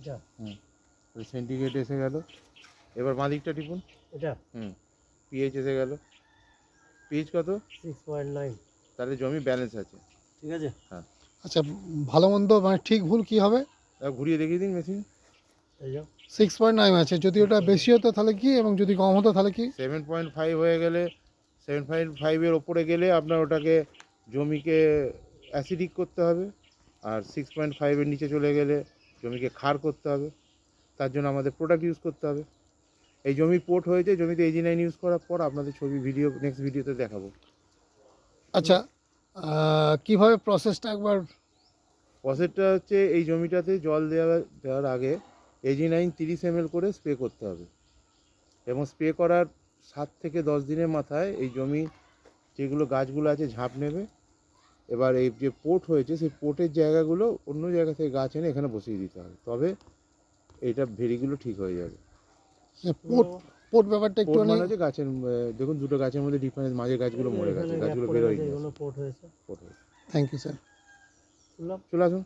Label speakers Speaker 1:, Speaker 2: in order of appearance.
Speaker 1: এটা
Speaker 2: সেন্টিগ্রেড এসে গেল। এবার বাঁ দিকটা টিপুন।
Speaker 1: এটা
Speaker 2: পিএইচ এসে গেল। পিএইচ কত?
Speaker 1: 6.9।
Speaker 2: তাহলে জমি ব্যালেন্স আছে।
Speaker 1: ঠিক আছে।
Speaker 2: হ্যাঁ,
Speaker 3: আচ্ছা, ভালো মন্দ মানে ঠিক ভুল কি হবে?
Speaker 2: ঘুরিয়ে দেখিয়ে দিন মেশিন।
Speaker 1: এই যাও
Speaker 3: 6.9 আছে, যদি ওটা বেশি হতো তাহলে কি, এবং যদি কম হতো তাহলে কি?
Speaker 2: 7.5 হয়ে গেলে, 7.5 এর ওপরে গেলে আপনার ওটাকে জমিকে অ্যাসিডিক করতে হবে। আর 6.5 এর নিচে চলে গেলে জমিকে ক্ষার করতে হবে। তার জন্য আমাদের প্রোডাক্ট ইউজ করতে হবে। এই জমি পোর্ট হয়েছে, জমিতে AG9 ইউজ করার পর আপনাদের ছবি ভিডিও নেক্সট ভিডিওতে দেখাবো।
Speaker 3: আচ্ছা, কিভাবে প্রসেসটা একবার?
Speaker 2: প্রসেসটা হচ্ছে এই জমিটাতে জল দেওয়ার আগে AG9 30 ml করে স্প্রে করতে হবে, এবং স্প্রে করার 7 থেকে 10 দিনের মাথায় এই জমি যেগুলো গাছগুলো আছে ঝাঁপ নেবে। এবার এই যে পোর্ট হয়েছে সেই পোর্টের জায়গাগুলো অন্য জায়গা থেকে গাছ এনে এখানে বসিয়ে দিতে হবে, তবে এইটা ভেরিগুলো ঠিক হয়ে যাবে।
Speaker 3: পোর্ট পোর্ট ব্যাপারটা একটু
Speaker 2: পোর্ট মানে হচ্ছে গাছের, দেখুন দুটো গাছের মধ্যে ডিফারেন্স, মাঝের গাছগুলো মরে গেছে, গাছগুলো বেরোয়নি।
Speaker 1: পোর্ট হয়েছে।
Speaker 2: পোর্ট হয়েছে।
Speaker 3: Thank you sir.
Speaker 1: শুনলাম
Speaker 2: চলে আসুন।